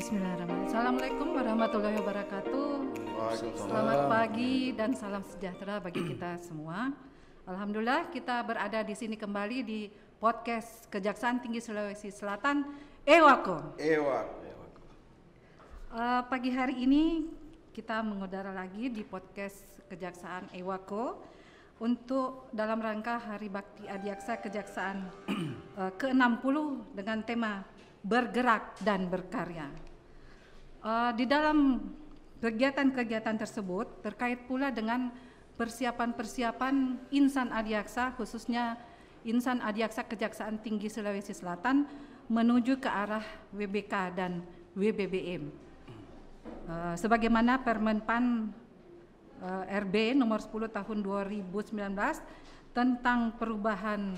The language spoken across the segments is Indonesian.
Bismillahirrahmanirrahim. Assalamualaikum warahmatullahi wabarakatuh. Selamat pagi dan salam sejahtera bagi kita semua. Alhamdulillah kita berada di sini kembali di podcast Kejaksaan Tinggi Sulawesi Selatan, EWAKO. Pagi hari ini kita mengudara lagi di podcast Kejaksaan EWAKO untuk dalam rangka Hari Bakti Adiaksa Kejaksaan ke-60 dengan tema bergerak dan berkarya. Di dalam kegiatan-kegiatan tersebut terkait pula dengan persiapan-persiapan Insan Adiaksa, khususnya Insan Adiaksa Kejaksaan Tinggi Sulawesi Selatan menuju ke arah WBK dan WBBM. Sebagaimana Permenpan RB nomor 10 tahun 2019 tentang perubahan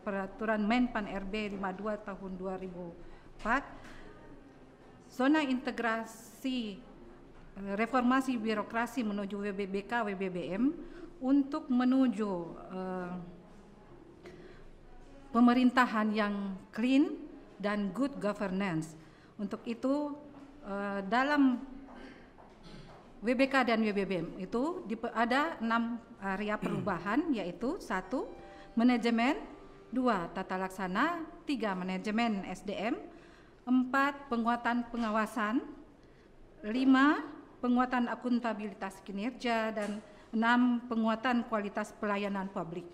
peraturan Menpan RB 52 tahun 2004, zona integrasi reformasi birokrasi menuju WBBK WBBM untuk menuju pemerintahan yang clean dan good governance. Untuk itu dalam WBK dan WBBM itu ada 6 area perubahan, yaitu 1. Manajemen, 2. Tata laksana, 3. Manajemen SDM, 4. Penguatan pengawasan, 5. Penguatan akuntabilitas kinerja, dan 6. Penguatan kualitas pelayanan publik.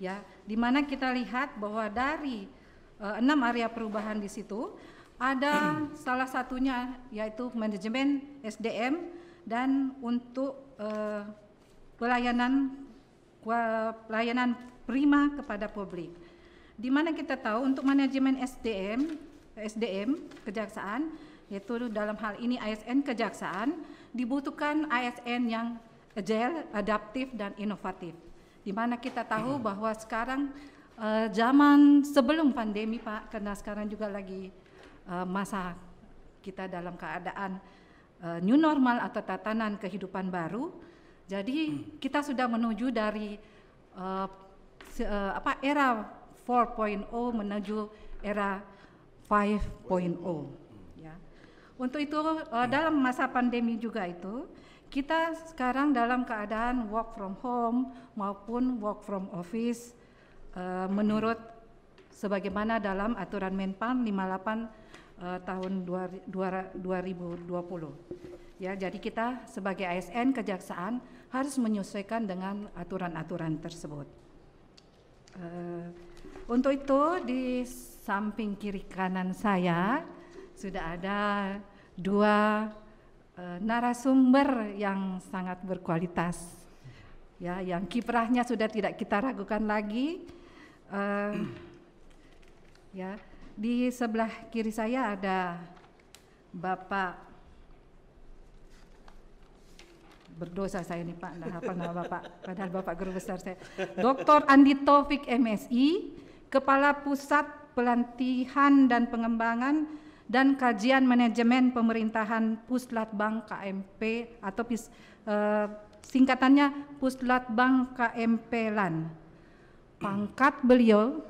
Ya, di mana kita lihat bahwa dari 6 area perubahan di situ ada salah satunya yaitu manajemen SDM dan untuk pelayanan prima kepada publik. Di mana kita tahu untuk manajemen SDM kejaksaan, yaitu dalam hal ini ASN kejaksaan, dibutuhkan ASN yang agile, adaptif dan inovatif. Di mana kita tahu bahwa sekarang zaman sebelum pandemi Pak, karena sekarang juga lagi masa kita dalam keadaan new normal atau tatanan kehidupan baru. Jadi kita sudah menuju dari era 4.0 menuju era 5.0 ya. Untuk itu dalam masa pandemi juga itu kita sekarang dalam keadaan work from home maupun work from office menurut sebagaimana dalam aturan Menpan 58 tahun 2020. Ya, jadi kita sebagai ASN kejaksaan harus menyesuaikan dengan aturan-aturan tersebut. Untuk itu di samping kiri kanan saya sudah ada 2 narasumber yang sangat berkualitas. Ya, yang kiprahnya sudah tidak kita ragukan lagi. Ya. Di sebelah kiri saya ada Bapak, berdosa saya nih Pak, enggak hafal nama Bapak, padahal Bapak guru besar saya, Dr. Andi Taufik MSI, Kepala Pusat Pelatihan dan Pengembangan dan Kajian Manajemen Pemerintahan Puslatbang KMP atau singkatannya Puslatbang KMP LAN. Pangkat beliau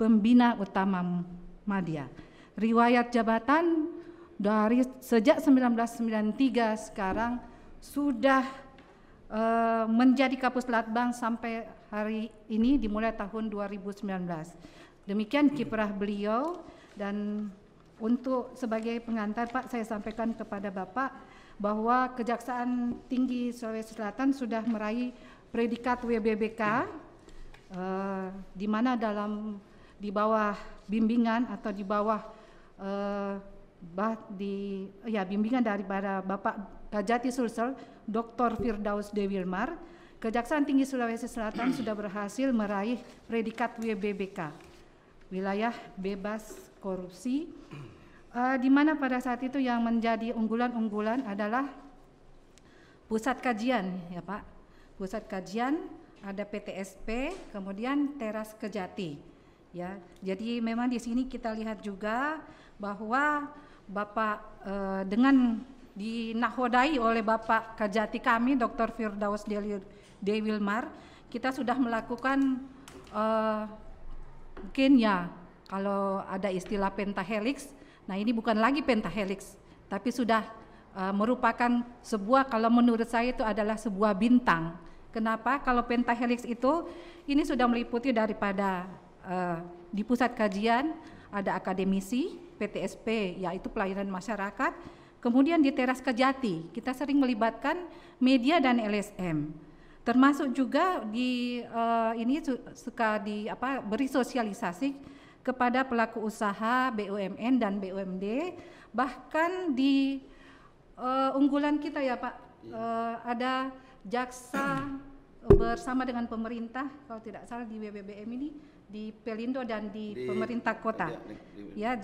Pembina Utama Madya. Riwayat jabatan dari sejak 1993 sekarang sudah menjadi Kapuslatbang sampai hari ini dimulai tahun 2019. Demikian kiprah beliau, dan untuk sebagai pengantar Pak, saya sampaikan kepada Bapak bahwa Kejaksaan Tinggi Sulawesi Selatan sudah meraih predikat WBBK di mana di bawah bimbingan atau di bawah bimbingan daripada Bapak Kajati Sulsel Dr. Firdaus Dewilmar, Kejaksaan Tinggi Sulawesi Selatan sudah berhasil meraih predikat WBBK, wilayah bebas korupsi, di mana pada saat itu yang menjadi unggulan-unggulan adalah pusat kajian ya Pak, pusat kajian ada PTSP, kemudian Teras Kejati. Ya, jadi memang di sini kita lihat juga bahwa Bapak dengan dinahodai oleh Bapak Kajati kami, Dr. Firdaus Dewilmar, kita sudah melakukan mungkin ya kalau ada istilah pentahelix Nah, ini bukan lagi pentahelix, tapi sudah merupakan sebuah, kalau menurut saya itu adalah sebuah bintang. Kenapa? Kalau pentahelix itu ini sudah meliputi daripada di pusat kajian ada akademisi, PTSP yaitu pelayanan masyarakat, kemudian di teras Kejati kita sering melibatkan media dan LSM. Termasuk juga di ini suka beri sosialisasi kepada pelaku usaha BUMN dan BUMD, bahkan di unggulan kita ya Pak, ada jaksa bersama dengan pemerintah kalau tidak salah di WBBM ini, di Pelindo dan di pemerintah kota. Ya,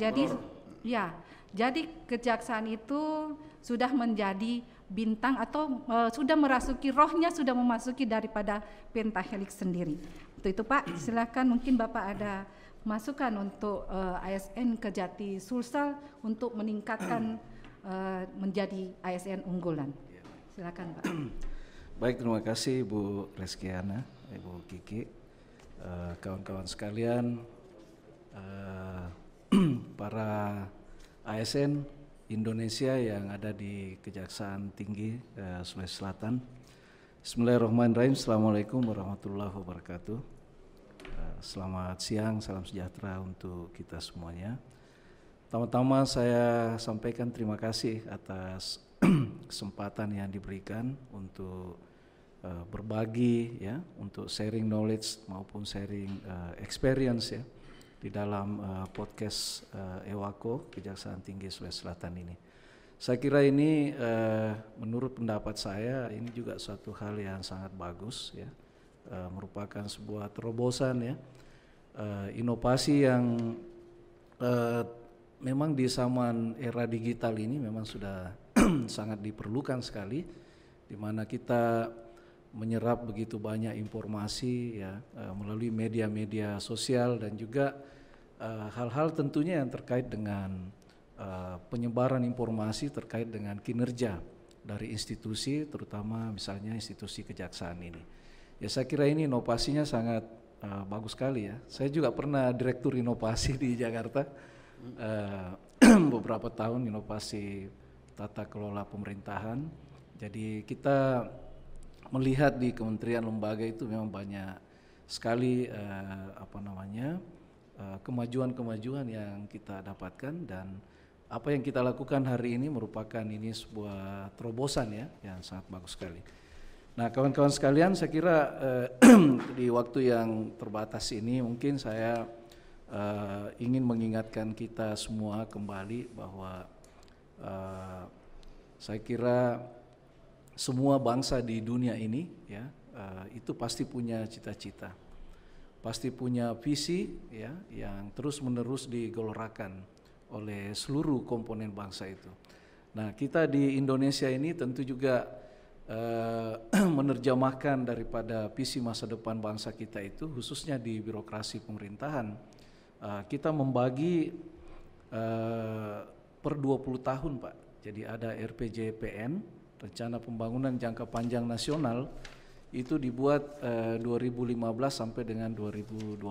jadi kejaksaan itu sudah menjadi bintang atau sudah merasuki rohnya, sudah memasuki daripada pentahelix sendiri. Untuk itu Pak, silakan mungkin Bapak ada masukan untuk ASN Kejati Sulsel untuk meningkatkan menjadi ASN unggulan. Silakan Pak. Baik, terima kasih Bu Reskiana, Ibu Kiki, kawan-kawan sekalian, para ASN Indonesia yang ada di Kejaksaan Tinggi Sulawesi Selatan. Bismillahirrahmanirrahim. Assalamualaikum warahmatullahi wabarakatuh. Selamat siang, salam sejahtera untuk kita semuanya. Pertama-tama saya sampaikan terima kasih atas kesempatan yang diberikan untuk berbagi ya, untuk sharing knowledge maupun sharing experience ya di dalam podcast EWAKO Kejaksaan Tinggi Sulawesi Selatan ini. Saya kira ini menurut pendapat saya ini juga suatu hal yang sangat bagus ya, merupakan sebuah terobosan ya, inovasi yang memang di zaman era digital ini memang sudah sangat diperlukan sekali, di mana kita menyerap begitu banyak informasi ya melalui media-media sosial dan juga hal-hal tentunya yang terkait dengan penyebaran informasi terkait dengan kinerja dari institusi, terutama misalnya institusi kejaksaan ini. Ya saya kira ini inovasinya sangat bagus sekali ya. Saya juga pernah direktur inovasi di Jakarta beberapa tahun, inovasi tata kelola pemerintahan. Jadi kita melihat di kementerian lembaga itu memang banyak sekali kemajuan-kemajuan yang kita dapatkan, dan apa yang kita lakukan hari ini merupakan ini sebuah terobosan ya yang sangat bagus sekali. Nah, kawan-kawan sekalian, saya kira di waktu yang terbatas ini mungkin saya ingin mengingatkan kita semua kembali bahwa saya kira semua bangsa di dunia ini ya itu pasti punya cita-cita, pasti punya visi ya yang terus-menerus digelorakan oleh seluruh komponen bangsa itu. Nah, kita di Indonesia ini tentu juga menerjemahkan daripada visi masa depan bangsa kita itu, khususnya di birokrasi pemerintahan. Kita membagi per 20 tahun Pak. Jadi ada RPJPN, Rencana Pembangunan Jangka Panjang Nasional, itu dibuat 2015 sampai dengan 2025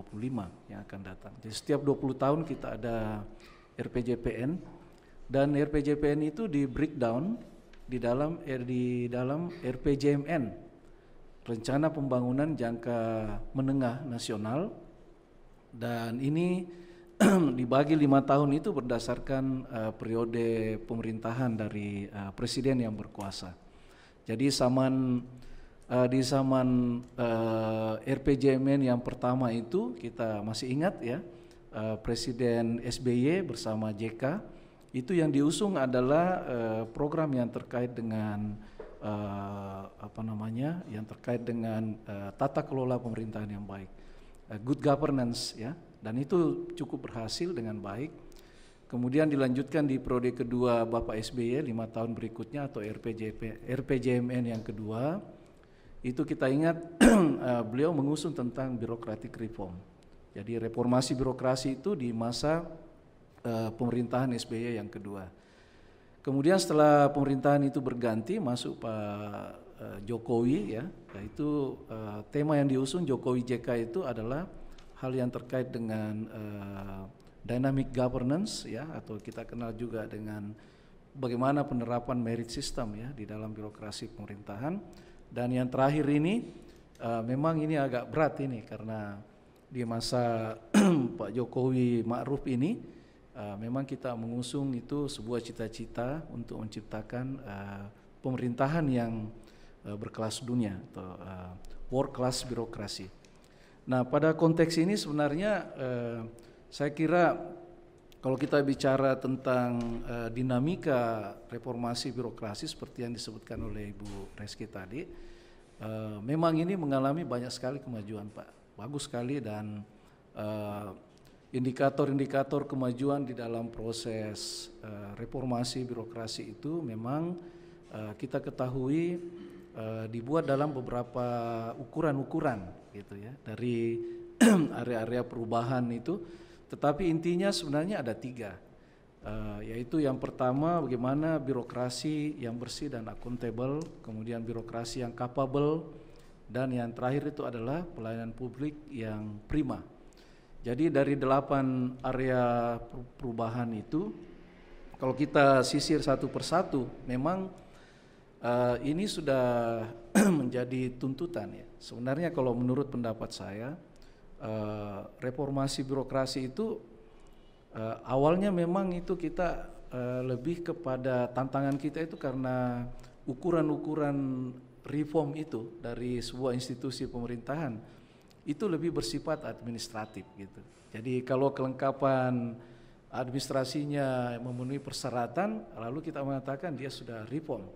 yang akan datang. Jadi setiap 20 tahun kita ada RPJPN, dan RPJPN itu di breakdown di dalam RPJMN, Rencana Pembangunan Jangka Menengah Nasional, dan ini dibagi 5 tahun itu berdasarkan periode pemerintahan dari presiden yang berkuasa. Jadi di zaman RPJMN yang pertama itu kita masih ingat ya, Presiden SBY bersama JK itu yang diusung adalah program yang terkait dengan yang terkait dengan tata kelola pemerintahan yang baik, good governance ya. Dan itu cukup berhasil dengan baik. Kemudian dilanjutkan di periode kedua Bapak SBY 5 tahun berikutnya, atau RPJMN yang kedua. Itu kita ingat beliau mengusung tentang bureaucratic reform. Jadi reformasi birokrasi itu di masa pemerintahan SBY yang kedua. Kemudian setelah pemerintahan itu berganti, masuk Pak Jokowi ya. Itu tema yang diusung Jokowi JK itu adalah hal yang terkait dengan dynamic governance ya, atau kita kenal juga dengan bagaimana penerapan merit system ya di dalam birokrasi pemerintahan. Dan yang terakhir ini memang ini agak berat ini karena di masa Pak Jokowi Ma'ruf ini memang kita mengusung itu sebuah cita-cita untuk menciptakan pemerintahan yang berkelas dunia atau world class birokrasi. Nah, pada konteks ini sebenarnya saya kira kalau kita bicara tentang dinamika reformasi birokrasi seperti yang disebutkan oleh Ibu Reski tadi, memang ini mengalami banyak sekali kemajuan, Pak. Bagus sekali, dan indikator-indikator kemajuan di dalam proses reformasi birokrasi itu memang kita ketahui dibuat dalam beberapa ukuran-ukuran gitu ya dari area-area perubahan itu, tetapi intinya sebenarnya ada 3, yaitu yang pertama bagaimana birokrasi yang bersih dan akuntabel, kemudian birokrasi yang capable, dan yang terakhir itu adalah pelayanan publik yang prima. Jadi dari 8 area perubahan itu kalau kita sisir satu persatu memang ini sudah menjadi tuntutan ya. Sebenarnya kalau menurut pendapat saya reformasi birokrasi itu awalnya memang itu kita lebih kepada tantangan kita itu karena ukuran-ukuran reform itu dari sebuah institusi pemerintahan itu lebih bersifat administratif gitu. Jadi kalau kelengkapan administrasinya memenuhi persyaratan, lalu kita mengatakan dia sudah reform.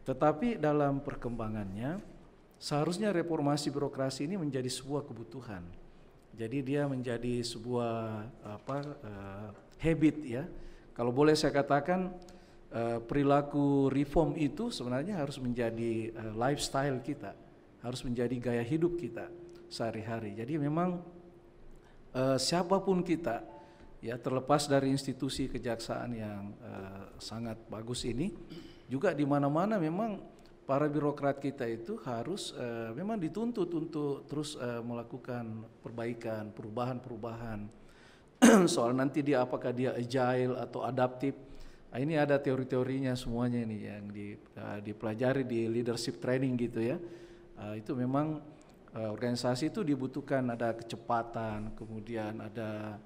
Tetapi dalam perkembangannya seharusnya reformasi birokrasi ini menjadi sebuah kebutuhan. Jadi dia menjadi sebuah habit ya. Kalau boleh saya katakan perilaku reform itu sebenarnya harus menjadi lifestyle kita, harus menjadi gaya hidup kita sehari-hari. Jadi memang siapapun kita ya, terlepas dari institusi kejaksaan yang sangat bagus ini, juga di mana-mana memang para birokrat kita itu harus memang dituntut untuk terus melakukan perbaikan, perubahan-perubahan. Soal nanti dia apakah dia agile atau adaptif. Nah, ini ada teori-teorinya semuanya ini yang dipelajari di leadership training gitu ya. Itu memang organisasi itu dibutuhkan ada kecepatan, kemudian ada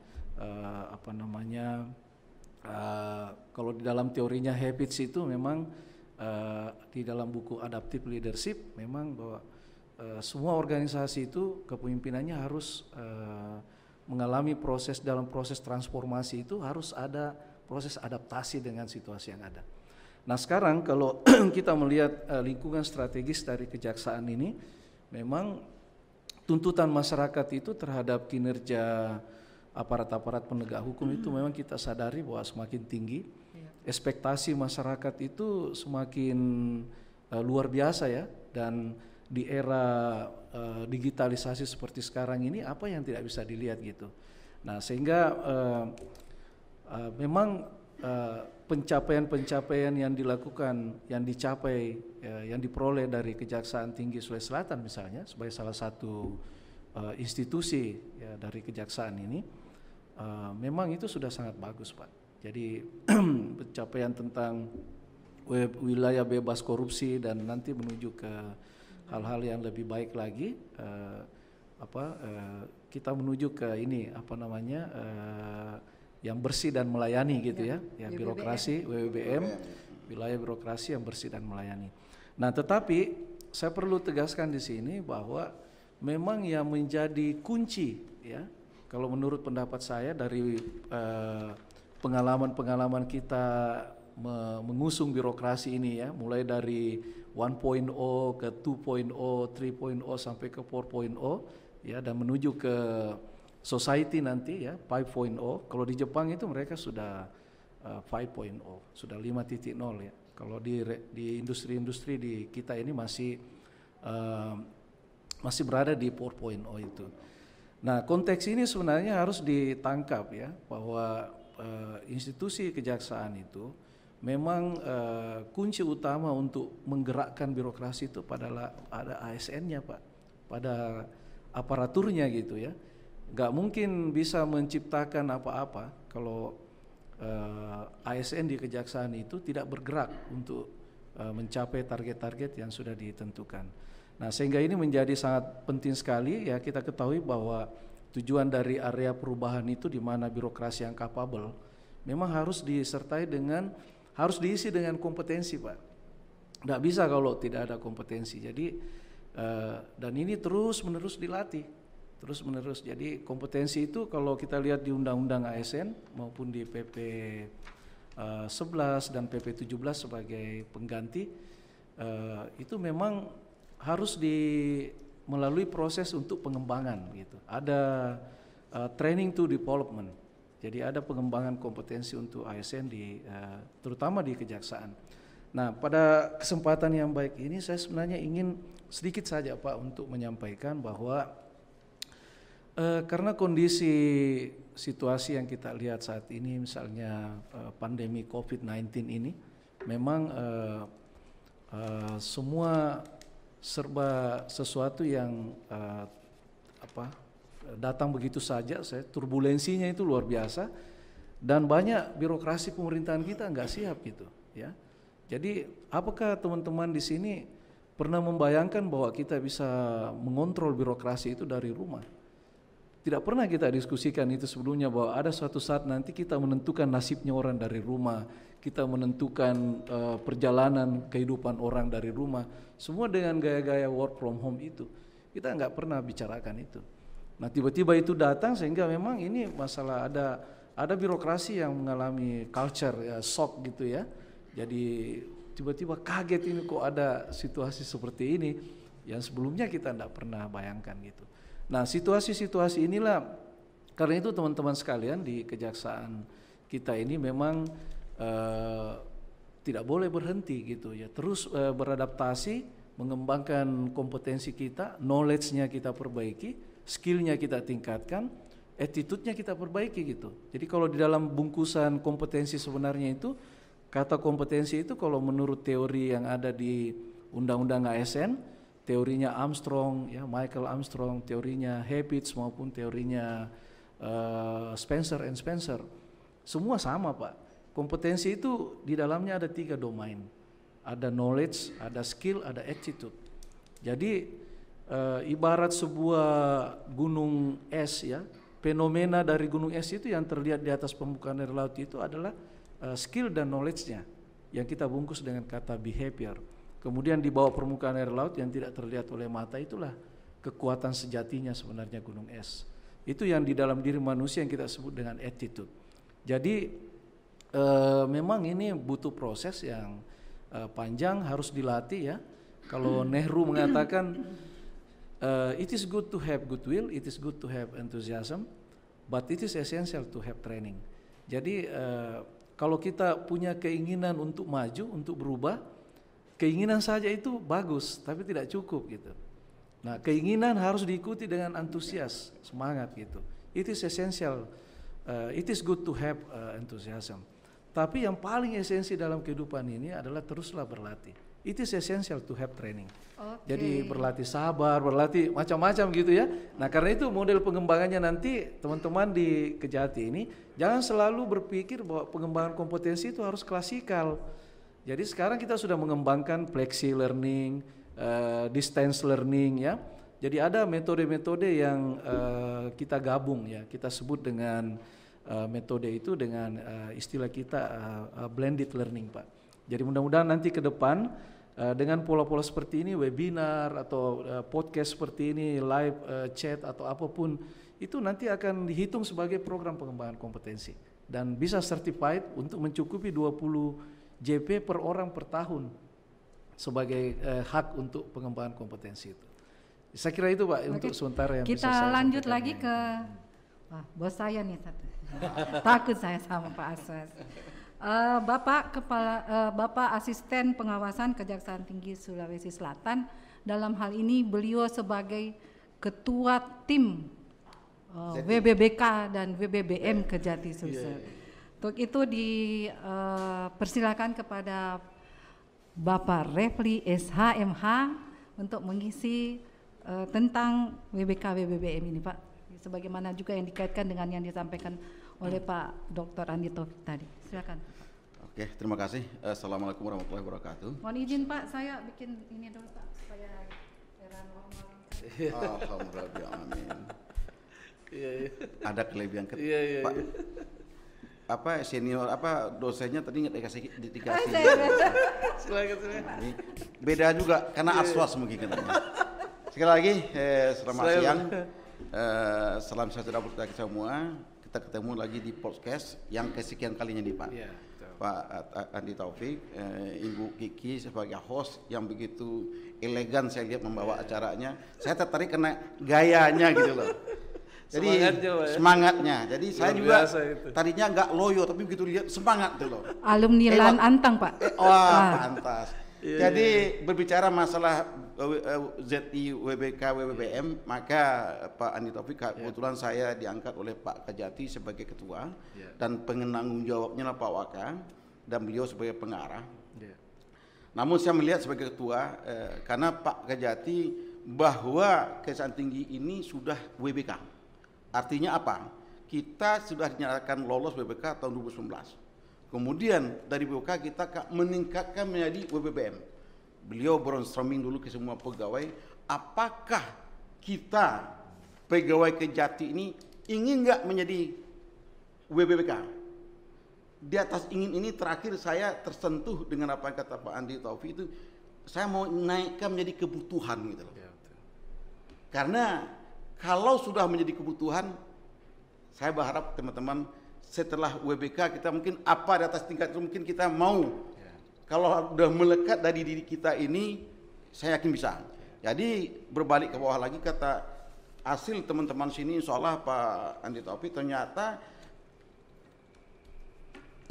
kalau di dalam teorinya habits itu memang di dalam buku Adaptive Leadership memang bahwa semua organisasi itu kepemimpinannya harus mengalami dalam proses transformasi itu harus ada proses adaptasi dengan situasi yang ada. Nah sekarang kalau kita melihat lingkungan strategis dari kejaksaan ini, memang tuntutan masyarakat itu terhadap kinerja aparat-aparat penegak hukum itu memang kita sadari bahwa semakin tinggi. Ekspektasi masyarakat itu semakin luar biasa ya, dan di era digitalisasi seperti sekarang ini apa yang tidak bisa dilihat gitu. Nah sehingga memang pencapaian-pencapaian yang dilakukan, yang dicapai, yang diperoleh dari Kejaksaan Tinggi Sulawesi Selatan misalnya sebagai salah satu institusi ya, dari kejaksaan ini memang itu sudah sangat bagus Pak. Jadi pencapaian tentang wilayah bebas korupsi dan nanti menuju ke hal-hal yang lebih baik lagi, kita menuju ke ini yang bersih dan melayani gitu ya birokrasi WBBM, wilayah birokrasi yang bersih dan melayani. Nah tetapi saya perlu tegaskan di sini bahwa memang yang menjadi kunci ya, kalau menurut pendapat saya dari pengalaman-pengalaman kita mengusung birokrasi ini ya, mulai dari 1.0 ke 2.0, 3.0 sampai ke 4.0 ya, dan menuju ke society nanti ya 5.0. Kalau di Jepang itu mereka sudah 5.0, sudah 5.0 ya. Kalau di industri-industri di kita ini masih berada di 4.0 itu. Nah, konteks ini sebenarnya harus ditangkap ya, bahwa institusi kejaksaan itu memang kunci utama untuk menggerakkan birokrasi itu pada ASN-nya Pak, pada aparaturnya gitu ya. nggak mungkin bisa menciptakan apa-apa kalau ASN di kejaksaan itu tidak bergerak untuk mencapai target-target yang sudah ditentukan. Nah, sehingga ini menjadi sangat penting sekali ya, kita ketahui bahwa tujuan dari area perubahan itu di mana birokrasi yang capable memang harus disertai dengan, harus diisi dengan kompetensi, Pak. Nggak bisa kalau tidak ada kompetensi. Jadi dan ini terus-menerus dilatih, terus-menerus. Jadi kompetensi itu kalau kita lihat di Undang-Undang ASN maupun di PP 11 dan PP 17 sebagai pengganti, itu memang harus melalui proses untuk pengembangan gitu. Ada training to development. Jadi ada pengembangan kompetensi untuk ASN terutama di kejaksaan. Nah, pada kesempatan yang baik ini saya sebenarnya ingin sedikit saja, Pak, untuk menyampaikan bahwa karena kondisi situasi yang kita lihat saat ini, misalnya pandemi COVID-19 ini, memang semua serba sesuatu yang datang begitu saja, turbulensinya itu luar biasa, dan banyak birokrasi pemerintahan kita nggak siap gitu, ya. Jadi apakah teman-teman di sini pernah membayangkan bahwa kita bisa mengontrol birokrasi itu dari rumah? Tidak pernah kita diskusikan itu sebelumnya, bahwa ada suatu saat nanti kita menentukan nasibnya orang dari rumah, kita menentukan perjalanan kehidupan orang dari rumah, semua dengan gaya-gaya work from home itu. Kita nggak pernah bicarakan itu. Nah, tiba-tiba itu datang, sehingga memang ini masalah ada birokrasi yang mengalami culture shock gitu ya. Jadi tiba-tiba kaget, ini kok ada situasi seperti ini yang sebelumnya kita tidak pernah bayangkan gitu. Nah, situasi-situasi inilah, karena itu teman-teman sekalian di kejaksaan kita ini memang tidak boleh berhenti gitu ya, terus beradaptasi, mengembangkan kompetensi kita, knowledge-nya kita perbaiki, skill-nya kita tingkatkan, attitude-nya kita perbaiki gitu. Jadi kalau di dalam bungkusan kompetensi sebenarnya itu, kata kompetensi itu kalau menurut teori yang ada di Undang-Undang ASN, teorinya Armstrong, ya Michael Armstrong, teorinya Habits maupun teorinya Spencer and Spencer, semua sama, Pak. Kompetensi itu di dalamnya ada 3 domain, ada knowledge, ada skill, ada attitude. Jadi ibarat sebuah gunung es ya, fenomena dari gunung es itu yang terlihat di atas permukaan air laut itu adalah skill dan knowledge-nya yang kita bungkus dengan kata behavior. Kemudian di bawah permukaan air laut yang tidak terlihat oleh mata, itulah kekuatan sejatinya sebenarnya gunung es. Itu yang di dalam diri manusia yang kita sebut dengan attitude. Jadi memang ini butuh proses yang panjang, harus dilatih ya. Kalau Nehru mengatakan it is good to have goodwill, it is good to have enthusiasm, but it is essential to have training. Jadi kalau kita punya keinginan untuk maju, untuk berubah, keinginan saja itu bagus, tapi tidak cukup gitu. Nah, keinginan harus diikuti dengan antusias, semangat gitu. It is essential, it is good to have enthusiasm. Tapi yang paling esensi dalam kehidupan ini adalah teruslah berlatih. It is essential to have training. Okay. Jadi berlatih sabar, berlatih macam-macam gitu ya. Nah, karena itu model pengembangannya nanti teman-teman di Kejati ini jangan selalu berpikir bahwa pengembangan kompetensi itu harus klasikal. Jadi sekarang kita sudah mengembangkan flexi learning, distance learning ya. Jadi ada metode-metode yang kita gabung ya. Kita sebut dengan metode itu dengan istilah kita blended learning, Pak. Jadi mudah-mudahan nanti ke depan dengan pola-pola seperti ini, webinar atau podcast seperti ini, live chat atau apapun, itu nanti akan dihitung sebagai program pengembangan kompetensi dan bisa certified untuk mencukupi 20 JP per orang per tahun sebagai hak untuk pengembangan kompetensi itu. Saya kira itu, Pak. Oke. Untuk sementara yang kita bisa saya lanjut lagi ke bos saya nih. Takut saya sama Pak Aswes. Bapak Asisten Pengawasan Kejaksaan Tinggi Sulawesi Selatan, dalam hal ini beliau sebagai Ketua Tim WBBK dan WBBM Kejati Sulsel. Untuk itu dipersilakan kepada Bapak Refli SH MH untuk mengisi tentang WBK WBBM ini, Pak. sebagaimana juga yang dikaitkan dengan yang disampaikan oleh Pak Dr. Andi Taufik tadi. Silakan. Oke, terima kasih. Assalamualaikum warahmatullahi wabarakatuh. Mohon izin Pak, saya bikin ini dulu Pak supaya era normal. Alhamdulillah, amin. Ada kelebihan Pak. Apa senior dosennya tadi nggak dikasih. Silakan. Beda juga karena aswas mungkin katanya. Sekali lagi selamat siang. Salam sejahtera buat kita semua. Kita ketemu lagi di podcast yang kesekian kalinya nih Pak. Pak Andi Taufik, Ibu Kiki sebagai host yang begitu elegan saya lihat membawa acaranya. Saya tertarik karena gayanya gitu loh. Jadi semangatnya. Jadi saya juga tadinya nggak loyo tapi begitu lihat semangat tuh loh. Alumni LAN Antang Pak. Pantas. Jadi berbicara masalah ZI WBK WBBM, maka Pak Andi Taufik kebetulan saya diangkat oleh Pak Kajati sebagai ketua dan penanggung jawabnya Pak Waka dan beliau sebagai pengarah. Namun saya melihat sebagai ketua karena Pak Kajati bahwa Kejaksaan Tinggi ini sudah WBK. Artinya apa? Kita sudah dinyatakan lolos WBK tahun 2019. Kemudian dari WBK kita meningkatkan menjadi WBBM. Beliau brainstorming dulu ke semua pegawai, apakah kita pegawai Kejati ini ingin nggak menjadi WBBK? Di atas ingin ini terakhir saya tersentuh dengan apa yang kata Pak Andi Taufik itu, saya mau naikkan menjadi kebutuhan gitu loh. Karena kalau sudah menjadi kebutuhan, saya berharap teman-teman setelah WBK kita mungkin apa di atas tingkat itu mungkin kita mau. Kalau sudah melekat dari diri kita ini, saya yakin bisa. Jadi berbalik ke bawah lagi kata hasil teman-teman sini, insya Allah Pak Andi Taufik ternyata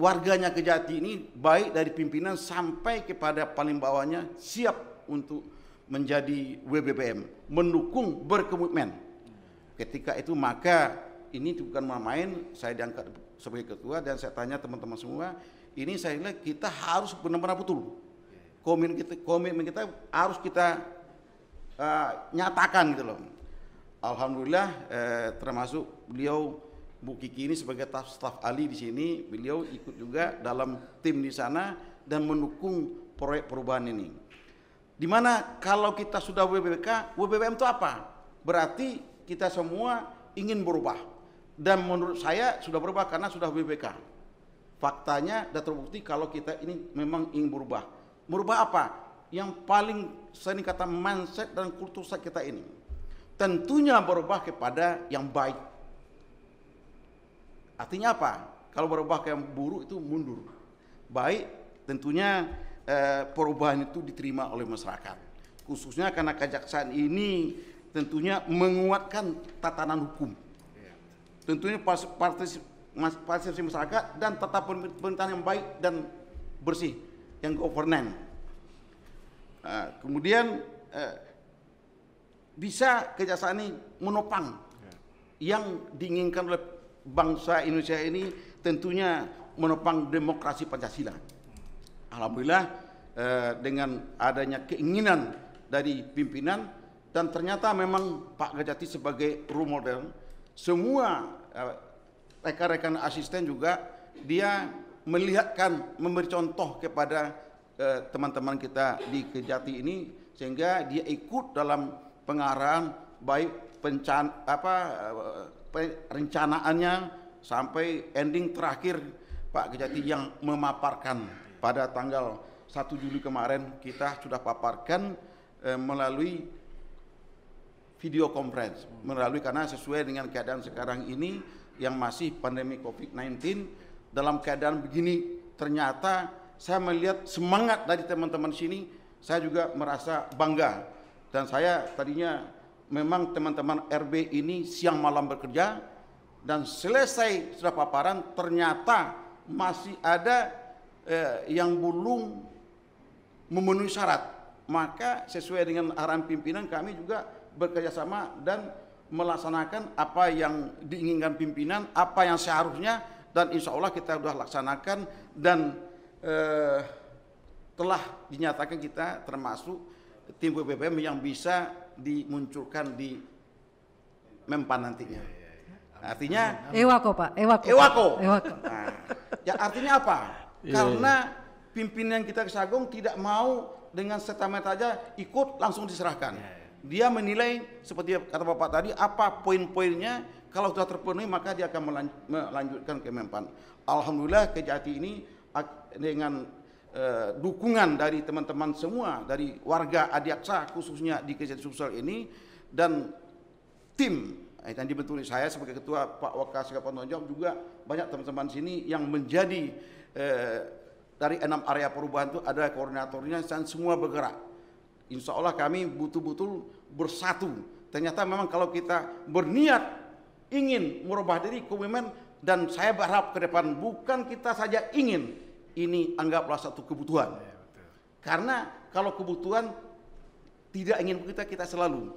warganya Kejati ini baik dari pimpinan sampai kepada paling bawahnya siap untuk menjadi WBBM, mendukung, berkomitmen. Ketika itu maka ini bukan main, saya diangkat sebagai ketua dan saya tanya teman-teman semua, ini saya lihat kita harus benar-benar betul. Komitmen kita harus kita nyatakan gitu loh. Alhamdulillah termasuk beliau Bu Kiki ini sebagai staf ahli di sini, beliau ikut juga dalam tim di sana dan mendukung proyek perubahan ini. Dimana kalau kita sudah WBBK, WBBM itu apa? Berarti kita semua ingin berubah dan menurut saya sudah berubah karena sudah WBK. Faktanya sudah terbukti kalau kita ini memang ingin berubah. Merubah apa? Yang paling sering kata mindset dan kultur kita ini. Tentunya berubah kepada yang baik. Artinya apa? Kalau berubah ke yang buruk itu mundur. Baik tentunya perubahan itu diterima oleh masyarakat. Khususnya karena kejaksaan ini tentunya menguatkan tatanan hukum. Tentunya partisipasi masyarakat dan tata pemerintahan yang baik dan bersih, yang governance. Kemudian bisa kejaksaan ini menopang yang diinginkan oleh bangsa Indonesia ini, tentunya menopang demokrasi Pancasila. Alhamdulillah dengan adanya keinginan dari pimpinan dan ternyata memang Pak Kejati sebagai role model, semua rekan-rekan asisten juga dia melihatkan, memberi contoh kepada teman-teman kita di Kejati ini sehingga dia ikut dalam pengarahan baik perencanaannya sampai ending terakhir Pak Kejati yang memaparkan pada tanggal 1 Juli kemarin kita sudah paparkan melalui video conference, karena sesuai dengan keadaan sekarang ini yang masih pandemi COVID-19, dalam keadaan begini ternyata saya melihat semangat dari teman-teman sini, saya juga merasa bangga. Dan saya tadinya memang teman-teman RB ini siang malam bekerja dan selesai sudah paparan ternyata masih ada yang belum memenuhi syarat. Maka sesuai dengan arahan pimpinan kami juga bekerjasama dan melaksanakan apa yang diinginkan pimpinan, apa yang seharusnya, dan insya Allah kita sudah laksanakan dan telah dinyatakan kita termasuk tim WBBM yang bisa dimunculkan di Mempan nantinya. Artinya Ewako Pak, Ewako. Ewako. Ewako. Nah, ya artinya apa? Karena pimpinan kita Kejagung tidak mau dengan serta-merta aja ikut langsung diserahkan. Dia menilai seperti kata Bapak tadi apa poin-poinnya, kalau sudah terpenuhi maka dia akan melanjutkan ke Mempan. Alhamdulillah Kejati ini dengan dukungan dari teman-teman semua, dari warga Adiaksa khususnya di Kejati Sulsel ini dan tim yang dibentuk oleh saya sebagai ketua, Pak Waka Sikapan Tonjong, juga banyak teman-teman sini yang menjadi dari 6 area perubahan itu ada koordinatornya dan semua bergerak. Insya Allah kami betul-betul bersatu. Ternyata memang kalau kita berniat ingin merubah diri komitmen, dan saya berharap ke depan bukan kita saja ingin, ini anggaplah satu kebutuhan. Karena kalau kebutuhan tidak ingin kita selalu.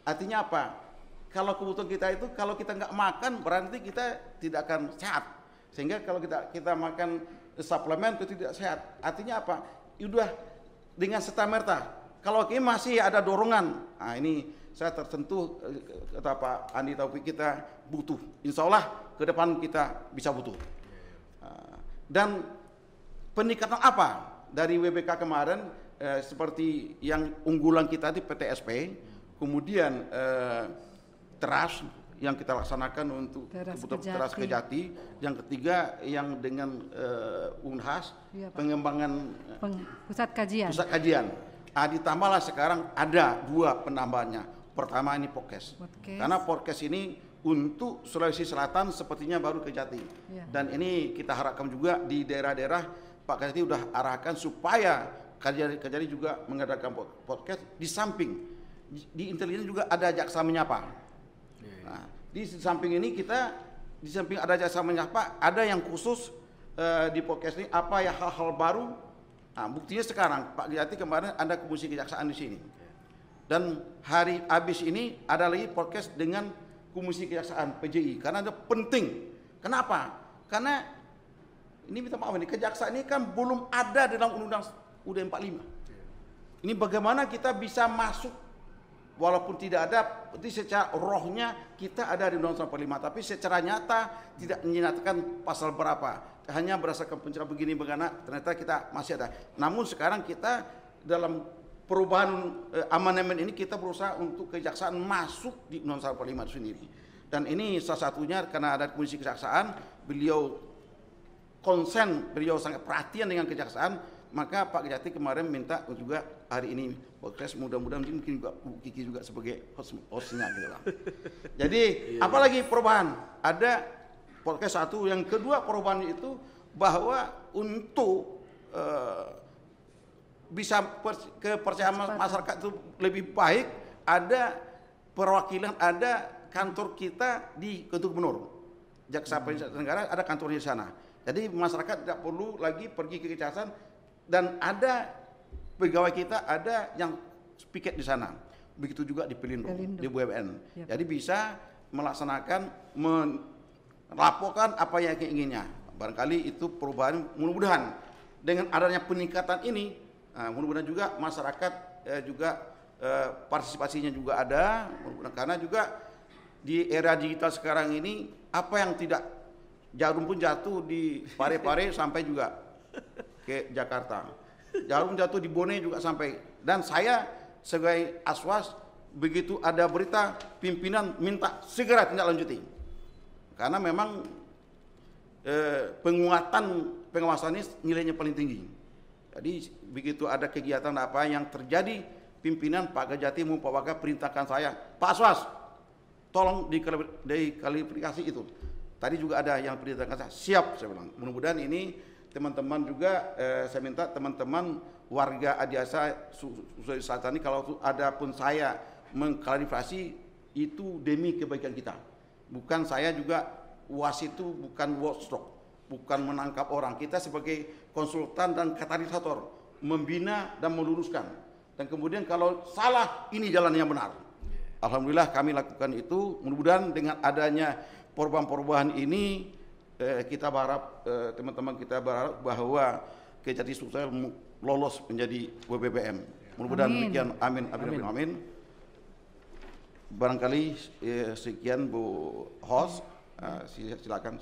Artinya apa? Kalau kebutuhan kita itu, kalau kita nggak makan berarti kita tidak akan sehat. Sehingga kalau kita makan suplemen itu tidak sehat. Artinya apa? Udah dengan serta-merta. Kalau ini masih ada dorongan, nah ini saya tersentuh kata Pak Andi Taufik, kita butuh. Insya Allah ke depan kita bisa butuh. Dan peningkatan apa dari WBK kemarin seperti yang unggulan kita di PTSP, kemudian teras yang kita laksanakan untuk teras Kejati, yang ketiga yang dengan Unhas, ya, pengembangan pusat kajian. Ditambahlah sekarang ada 2 penambahannya. Pertama ini Podkes. Karena Podkes ini untuk Sulawesi Selatan sepertinya baru Kejati. Ya. Dan ini kita harapkan juga di daerah-daerah Pak Kejati udah arahkan supaya Kejati juga mengadakan Podkes. Di samping di intelijen juga ada Jaksa Menyapa. Nah, di samping ini kita, di samping ada Jaksa Menyapa, ada yang khusus di podcast ini apa ya hal-hal baru. Nah, buktinya sekarang Pak Kejati kemarin ada Komisi Kejaksaan di sini. Dan hari habis ini ada lagi podcast dengan Komisi Kejaksaan PJI karena itu penting. Kenapa? Karena ini minta maaf ini kejaksaan ini kan belum ada dalam Undang-Undang UUD 45. Ini bagaimana kita bisa masuk walaupun tidak ada, secara rohnya kita ada di Undang-Undang 45, tapi secara nyata tidak menyatakan pasal berapa. Hanya berdasarkan pencerahan begini bagaimana, ternyata kita masih ada. Namun sekarang kita dalam perubahan amandemen ini kita berusaha untuk kejaksaan masuk di Undang-Undang 45 itu sendiri. Dan ini salah satunya karena ada Komisi Kejaksaan, beliau konsen, beliau sangat perhatian dengan kejaksaan, maka Pak Kejati kemarin minta juga hari ini podcast, mudah-mudahan mungkin juga Bu Kiki juga sebagai hostnya gitu lah. Jadi apalagi perubahan? Ada podcast 1, yang kedua perubahan itu bahwa untuk bisa kepercayaan masyarakat itu lebih baik, ada perwakilan, ada kantor kita di Kantor Gubernur. Jaksa Penyelidikan Negara ada kantornya di sana. Jadi masyarakat tidak perlu lagi pergi ke kejaksaan, dan ada pegawai kita ada yang piket di sana. Begitu juga di Pelindo. Di BUMN. Yep. Jadi bisa melaksanakan, melaporkan apa yang inginnya. Barangkali itu perubahan, mudah-mudahan dengan adanya peningkatan ini, mudah-mudahan juga masyarakat juga partisipasinya juga ada, karena juga di era digital sekarang ini apa yang tidak, jarum pun jatuh di Parepare sampai juga ke Jakarta, jarum jatuh di Bone juga sampai. Dan saya sebagai Aswas, begitu ada berita pimpinan minta segera tindak lanjuti, karena memang penguatan pengawasan ini nilainya paling tinggi. Jadi begitu ada kegiatan apa yang terjadi, pimpinan Pak Kejati mau Pak Waka perintahkan saya, Pak Aswas, tolong diklarifikasi itu. Tadi juga ada yang perintahkan saya, siap saya bilang. Mudah-mudahan ini teman-teman juga, saya minta teman-teman warga Adiaksa Sulawesi Selatan ini, kalau ada pun saya mengklarifikasi itu demi kebaikan kita. Bukan saya juga wasit itu bukan watchdog, bukan menangkap orang. Kita sebagai konsultan dan katalisator membina dan meluruskan. Dan kemudian kalau salah, ini jalan yang benar. Alhamdulillah kami lakukan itu. Mudah-mudahan dengan adanya perubahan-perubahan ini, kita berharap, teman-teman kita berharap bahwa Kejati Sulsel lolos menjadi WBBM. Mudah-mudahan demikian. Amin. Amin. Amin. Amin. barangkali sekian Bu host, silakan.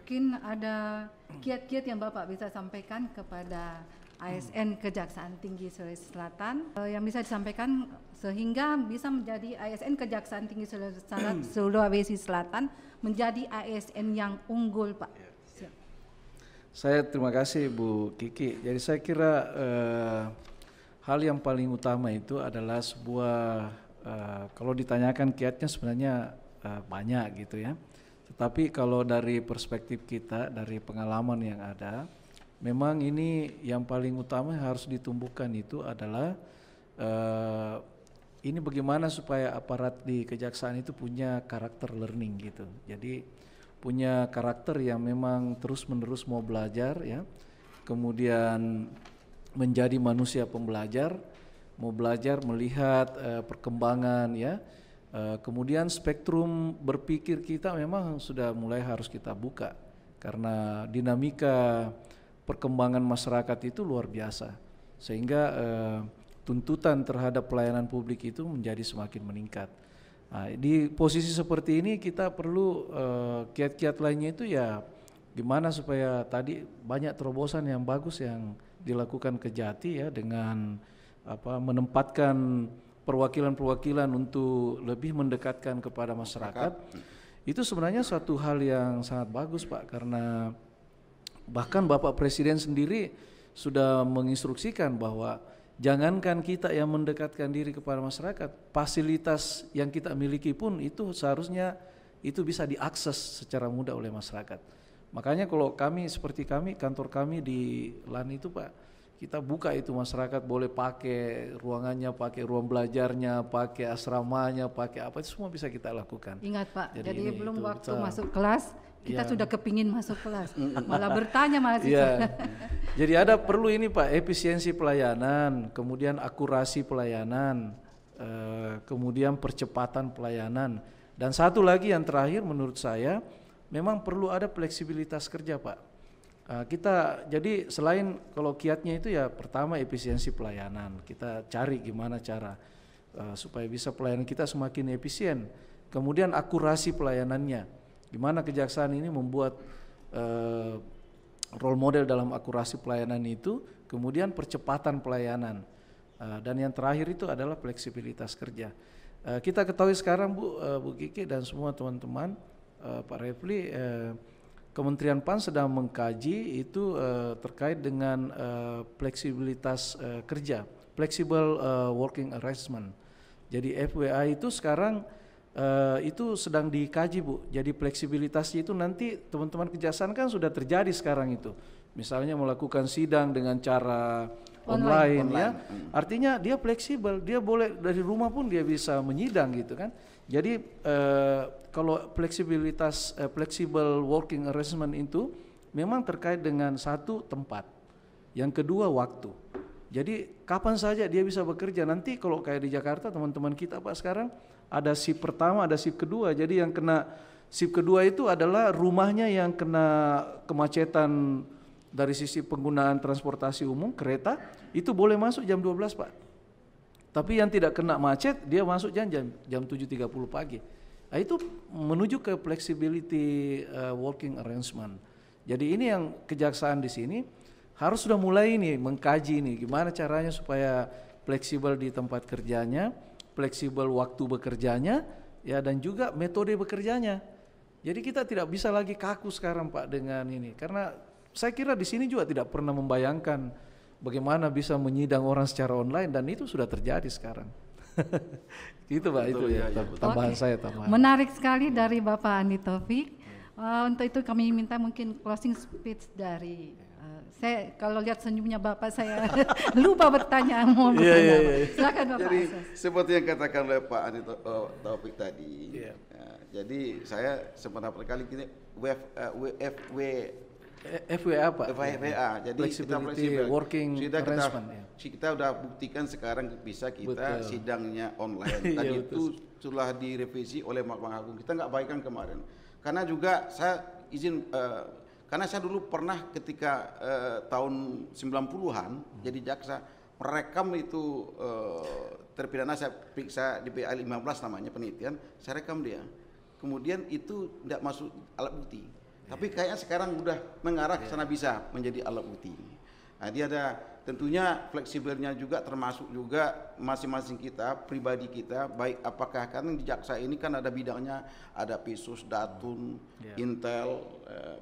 Mungkin ada kiat-kiat yang Bapak bisa sampaikan kepada ASN Kejaksaan Tinggi Sulawesi Selatan yang bisa disampaikan sehingga bisa menjadi ASN Kejaksaan Tinggi Sulawesi Selatan menjadi ASN yang unggul, Pak. Saya terima kasih Bu Kiki. Jadi saya kira hal yang paling utama itu adalah sebuah kalau ditanyakan kiatnya sebenarnya banyak gitu ya. Tetapi kalau dari perspektif kita, dari pengalaman yang ada, memang ini yang paling utama yang harus ditumbuhkan itu adalah ini bagaimana supaya aparat di kejaksaan itu punya karakter learning gitu. Jadi punya karakter yang memang terus-menerus mau belajar ya. Kemudian menjadi manusia pembelajar, mau belajar melihat perkembangan ya. Kemudian spektrum berpikir kita memang sudah mulai harus kita buka karena dinamika perkembangan masyarakat itu luar biasa sehingga tuntutan terhadap pelayanan publik itu menjadi semakin meningkat. Nah, di posisi seperti ini kita perlu kiat-kiat lainnya itu ya gimana supaya tadi banyak terobosan yang bagus yang dilakukan Kejati ya dengan menempatkan perwakilan-perwakilan untuk lebih mendekatkan kepada masyarakat. Itu sebenarnya suatu hal yang sangat bagus Pak, karena bahkan Bapak Presiden sendiri sudah menginstruksikan bahwa jangankan kita yang mendekatkan diri kepada masyarakat, fasilitas yang kita miliki pun itu seharusnya itu bisa diakses secara mudah oleh masyarakat. Makanya kalau kami seperti kantor kami di LAN itu Pak, kita buka itu masyarakat boleh pakai ruangannya, pakai ruang belajarnya, pakai asramanya, pakai apa itu semua bisa kita lakukan. Ingat Pak, jadi belum waktu kita, masuk kelas kita sudah kepingin masuk kelas, malah bertanya mahasiswa. Jadi ada perlu ini Pak, efisiensi pelayanan, kemudian akurasi pelayanan, kemudian percepatan pelayanan, dan satu lagi yang terakhir menurut saya memang perlu ada fleksibilitas kerja Pak. Kita jadi selain kalau kiatnya itu ya pertama efisiensi pelayanan, kita cari gimana cara supaya bisa pelayanan kita semakin efisien. Kemudian akurasi pelayanannya, gimana kejaksaan ini membuat role model dalam akurasi pelayanan itu, kemudian percepatan pelayanan, dan yang terakhir itu adalah fleksibilitas kerja. Kita ketahui sekarang Bu Kiki dan semua teman-teman, Pak Refli, Kementerian PAN sedang mengkaji itu terkait dengan fleksibilitas kerja, flexible working arrangement. Jadi FWA itu sekarang itu sedang dikaji Bu. Jadi fleksibilitasnya itu nanti teman-teman kejaksaan kan sudah terjadi sekarang itu. Misalnya melakukan sidang dengan cara online. Ya. Artinya dia fleksibel, dia boleh dari rumah pun dia bisa menyidang gitu kan. Jadi kalau fleksibilitas flexible working arrangement itu memang terkait dengan satu tempat, yang kedua waktu. Jadi kapan saja dia bisa bekerja. Nanti kalau kayak di Jakarta teman-teman kita Pak sekarang ada shift pertama, ada shift kedua. Jadi yang kena shift kedua itu adalah rumahnya yang kena kemacetan dari sisi penggunaan transportasi umum, kereta, itu boleh masuk jam 12 Pak. Tapi yang tidak kena macet dia masuk jam 7.30 pagi. Nah, itu menuju ke flexibility working arrangement. Jadi ini yang kejaksaan di sini harus sudah mulai ini mengkaji ini gimana caranya supaya fleksibel di tempat kerjanya, fleksibel waktu bekerjanya, ya dan juga metode bekerjanya. Jadi kita tidak bisa lagi kaku sekarang Pak dengan ini, karena saya kira di sini juga tidak pernah membayangkan bagaimana bisa menyidang orang secara online dan itu sudah terjadi sekarang. Gitu Pak. Betul, itu ya, tambahan saya tambahan. Menarik sekali dari Bapak Andi Taufik. Untuk itu kami minta mungkin closing speech dari saya kalau lihat senyumnya Bapak saya lupa bertanya mau bertanya. Silakan Bapak. Jadi seperti yang katakan oleh Pak Andi Taufik tadi. Jadi saya sempat berkali ini FWA Pak. FWA. Jadi flexibility working arrangement. Kita udah buktikan sekarang bisa kita sidangnya online. Tadi itu sudah direvisi oleh Mahkamah Agung. Kita nggak baikkan kemarin. Karena juga saya izin karena saya dulu pernah ketika tahun 90-an jadi jaksa merekam itu terpidana, saya periksa di PA 15 namanya penelitian, saya rekam dia. Kemudian itu tidak masuk alat bukti. Tapi kayaknya sekarang udah mengarah ke sana bisa menjadi alat bukti. Nah, dia ada tentunya fleksibelnya juga, termasuk juga masing-masing kita, pribadi kita, baik apakah kan di jaksa ini kan ada bidangnya, ada Pisus, Datun, Intel,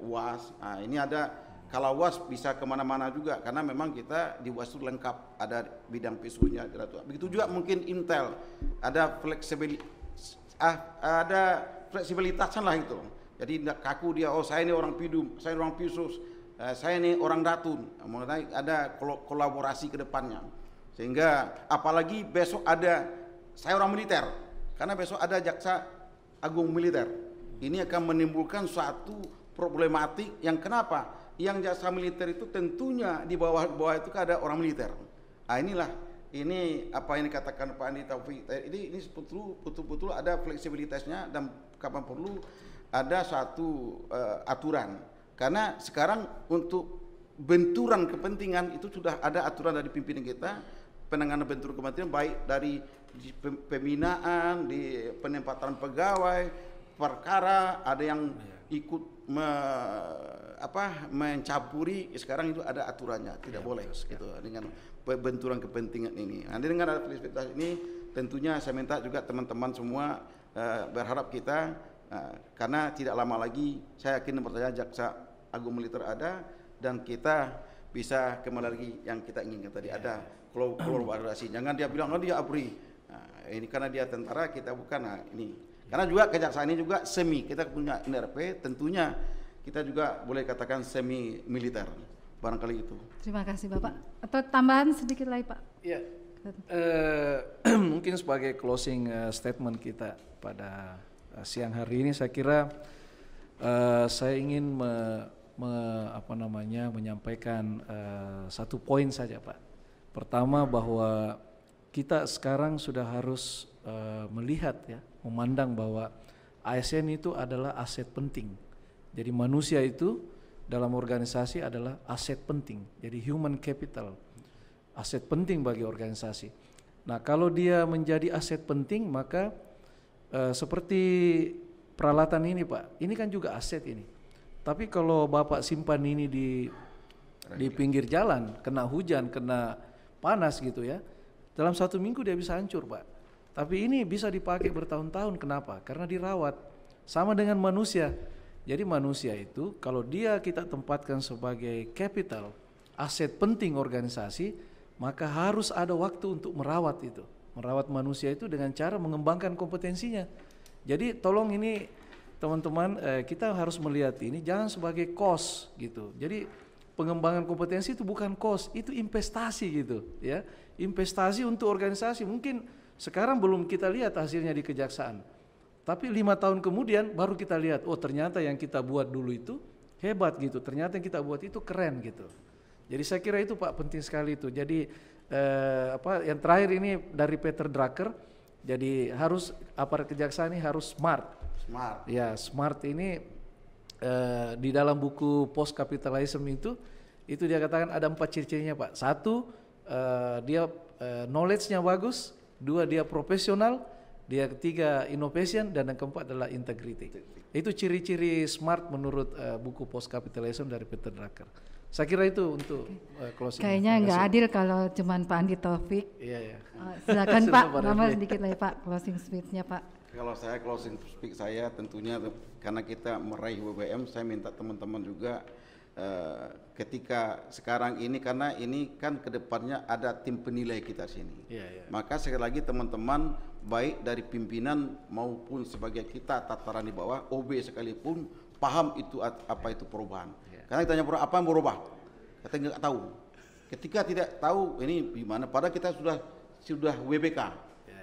UAS. Nah, ini ada, kalau UAS bisa kemana-mana juga karena memang kita di UAS itu lengkap, ada bidang Pisusnya. Begitu juga mungkin Intel, ada fleksibilitasnya lah itu. Jadi tidak kaku dia, oh saya ini orang Pidum, saya orang Pisus, saya ini orang Datun. Mengenai ada kolaborasi ke depannya. Sehingga apalagi besok ada, saya orang militer, karena besok ada Jaksa Agung Militer. Ini akan menimbulkan suatu problematik yang kenapa? Yang jaksa militer itu tentunya di bawah itu ada orang militer. Nah, ini apa yang dikatakan Pak Andi Taufik. Ini betul-betul ada fleksibilitasnya dan kapan perlu ada satu aturan. Karena sekarang untuk benturan kepentingan itu sudah ada aturan dari pimpinan kita, penanganan benturan kepentingan baik dari pembinaan, di penempatan pegawai, perkara, ada yang ikut mencampuri, sekarang itu ada aturannya, tidak boleh gitu dengan benturan kepentingan ini. Nanti dengan ada fleksibilitas ini tentunya saya minta juga teman-teman semua berharap kita karena tidak lama lagi saya yakin percaya Jaksa Agung Militer ada dan kita bisa kembali lagi yang kita inginkan tadi, ada kolaborasi. Jangan dia bilang oh dia ABRI. Nah, ini karena dia tentara, kita bukan. Nah, ini karena juga kejaksaan ini juga semi, kita punya NRP, tentunya kita juga boleh katakan semi militer, barangkali itu. Terima kasih Bapak. Atau tambahan sedikit lagi Pak? Iya. Mungkin sebagai closing statement kita pada siang hari ini, saya kira saya ingin menyampaikan satu poin saja Pak. Pertama, bahwa kita sekarang sudah harus melihat ya, memandang bahwa ASN itu adalah aset penting. Jadi manusia itu dalam organisasi adalah aset penting. Jadi human capital, aset penting bagi organisasi. Nah, kalau dia menjadi aset penting, maka seperti peralatan ini Pak, ini kan juga aset ini. Tapi kalau Bapak simpan ini di pinggir jalan, kena hujan, kena panas gitu ya, dalam 1 minggu dia bisa hancur Pak. Tapi ini bisa dipakai bertahun-tahun, kenapa? Karena dirawat. Sama dengan manusia. Jadi manusia itu kalau dia kita tempatkan sebagai capital, aset penting organisasi, maka harus ada waktu untuk merawat itu. Merawat manusia itu dengan cara mengembangkan kompetensinya. Jadi tolong ini teman-teman, kita harus melihat ini jangan sebagai cost gitu. Jadi pengembangan kompetensi itu bukan cost, itu investasi gitu ya. Investasi untuk organisasi. Mungkin sekarang belum kita lihat hasilnya di kejaksaan, tapi 5 tahun kemudian baru kita lihat, oh ternyata yang kita buat dulu itu hebat gitu, ternyata yang kita buat itu keren gitu. Jadi saya kira itu Pak penting sekali itu. Jadi yang terakhir ini dari Peter Drucker, jadi harus aparat kejaksaan ini harus smart. Ya, smart ini di dalam buku Post Capitalism itu dia katakan ada 4 ciri-cirinya Pak. 1, dia knowledge-nya bagus. 2, dia profesional. Dia 3, innovation. Dan yang keempat adalah integrity. Itu ciri-ciri smart menurut buku Post Capitalism dari Peter Drucker. Saya kira itu untuk closing. Kayaknya nggak adil kalau cuman Pak Andi Taufik. Iya. Silakan Pak, nambah sedikit lagi Pak closing speech-nya Pak. Kalau saya closing speech saya tentunya karena kita meraih WBM, saya minta teman-teman juga ketika sekarang ini, karena ini kan kedepannya ada tim penilai kita sini. Maka sekali lagi teman-teman baik dari pimpinan maupun sebagai kita tataran di bawah, OB sekalipun paham itu apa itu perubahan. Karena kita tanya apa yang berubah, kita nggak tahu. Ketika tidak tahu ini gimana, padahal kita sudah WBK.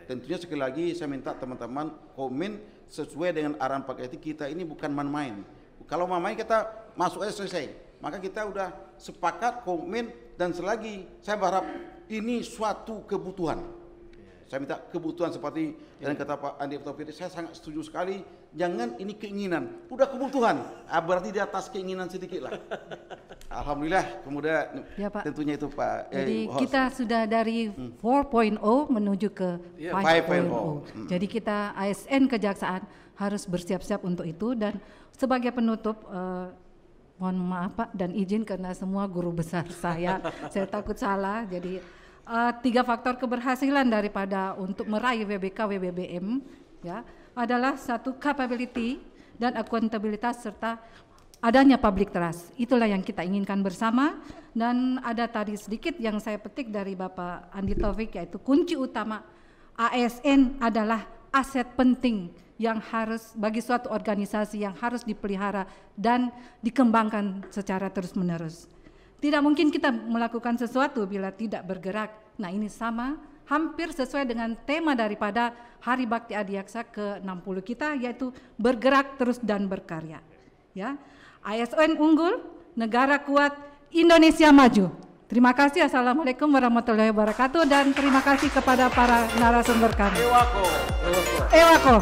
Tentunya sekali lagi saya minta teman-teman komen sesuai dengan arahan Pak Keti, kita ini bukan main-main. Kalau main-main kita masuk aja selesai. Maka kita udah sepakat komen, dan selagi saya berharap ini suatu kebutuhan. Saya minta kebutuhan seperti yang kata Pak Andi Taufik, saya sangat setuju sekali. Jangan ini keinginan, udah kebutuhan. Berarti di atas keinginan sedikit lah. Alhamdulillah, kemudian ya, Pak. tentunya itu Pak. Jadi kita sudah dari 4.0 menuju ke 5.0. Jadi kita ASN Kejaksaan harus bersiap-siap untuk itu. Dan sebagai penutup, mohon maaf Pak dan izin karena semua guru besar saya takut salah. Jadi 3 faktor keberhasilan daripada untuk meraih WBK WBBM ya adalah 1, capability dan akuntabilitas serta adanya public trust. Itulah yang kita inginkan bersama. Dan ada tadi sedikit yang saya petik dari Bapak Andi Taufik, yaitu kunci utama ASN adalah aset penting yang harus bagi suatu organisasi yang harus dipelihara dan dikembangkan secara terus-menerus. Tidak mungkin kita melakukan sesuatu bila tidak bergerak. Nah, ini sama hampir sesuai dengan tema daripada Hari Bakti Adiaksa ke-60 kita, yaitu bergerak terus dan berkarya. Ya, ASN unggul, negara kuat, Indonesia maju. Terima kasih. Assalamualaikum warahmatullahi wabarakatuh, dan terima kasih kepada para narasumber kami. Ewako. Ewako.